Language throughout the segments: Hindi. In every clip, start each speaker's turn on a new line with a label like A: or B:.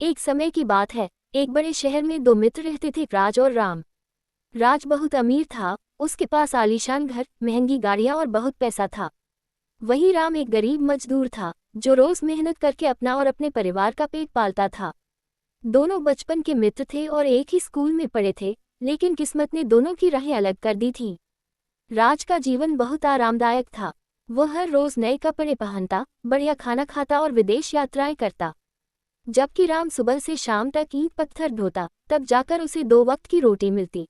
A: एक समय की बात है, एक बड़े शहर में दो मित्र रहते थे, राज और राम। राज बहुत अमीर था, उसके पास आलीशान घर, महंगी गाड़ियां और बहुत पैसा था। वहीं राम एक गरीब मजदूर था, जो रोज मेहनत करके अपना और अपने परिवार का पेट पालता था। दोनों बचपन के मित्र थे और एक ही स्कूल में पढ़े थे, लेकिन किस्मत ने दोनों की राहें अलग कर दी थी। राज का जीवन बहुत आरामदायक था। वह हर रोज नए कपड़े पहनता, बढ़िया खाना खाता और विदेश यात्राएं करता। जबकि राम सुबह से शाम तक ईंट पत्थर ढोता, तब जाकर उसे 2 वक्त की रोटी मिलती।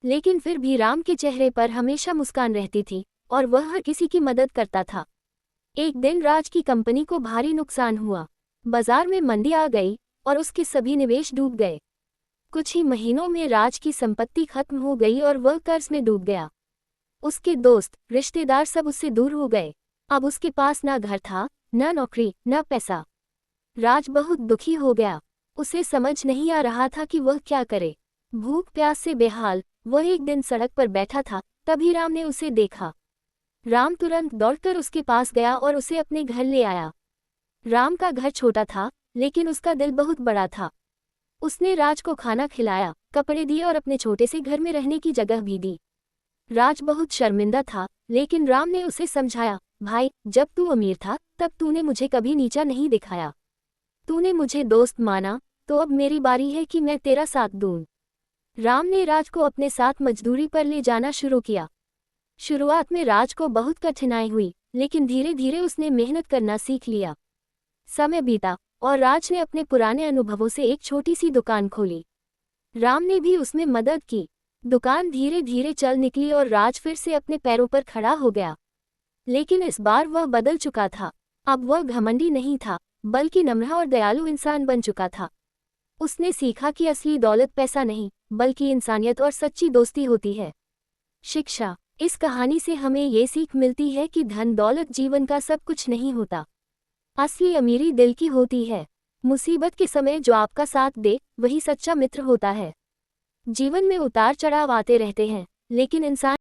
A: लेकिन फिर भी राम के चेहरे पर हमेशा मुस्कान रहती थी, और वह हर किसी की मदद करता था। एक दिन राज की कंपनी को भारी नुकसान हुआ। बाजार में मंदी आ गई और उसके सभी निवेश डूब गए। कुछ ही महीनों में राज की संपत्ति खत्म हो गई और वह कर्ज में डूब गया। उसके दोस्त, रिश्तेदार सब उससे दूर हो गए। अब उसके पास न घर था, न नौकरी, न पैसा। राज बहुत दुखी हो गया। उसे समझ नहीं आ रहा था कि वह क्या करे। भूख प्यास से बेहाल वह एक दिन सड़क पर बैठा था, तभी राम ने उसे देखा। राम तुरंत दौड़कर उसके पास गया और उसे अपने घर ले आया। राम का घर छोटा था, लेकिन उसका दिल बहुत बड़ा था। उसने राज को खाना खिलाया, कपड़े दिए और अपने छोटे से घर में रहने की जगह भी दी। राज बहुत शर्मिंदा था, लेकिन राम ने उसे समझाया, भाई, जब तू अमीर था तब तूने मुझे कभी नीचा नहीं दिखाया। तूने मुझे दोस्त माना, तो अब मेरी बारी है कि मैं तेरा साथ दूं। राम ने राज को अपने साथ मजदूरी पर ले जाना शुरू किया। शुरुआत में राज को बहुत कठिनाई हुई, लेकिन धीरे धीरे उसने मेहनत करना सीख लिया। समय बीता और राज ने अपने पुराने अनुभवों से एक छोटी सी दुकान खोली। राम ने भी उसमें मदद की। दुकान धीरे धीरे चल निकली और राज फिर से अपने पैरों पर खड़ा हो गया। लेकिन इस बार वह बदल चुका था। अब वह घमंडी नहीं था, बल्कि नम्र और दयालु इंसान बन चुका था। उसने सीखा कि असली दौलत पैसा नहीं, बल्कि इंसानियत और सच्ची दोस्ती होती है। शिक्षा। इस कहानी से हमें ये सीख मिलती है कि धन दौलत जीवन का सब कुछ नहीं होता। असली अमीरी दिल की होती है। मुसीबत के समय जो आपका साथ दे, वही सच्चा मित्र होता है। जीवन में उतार चढ़ाव आते रहते हैं, लेकिन इंसान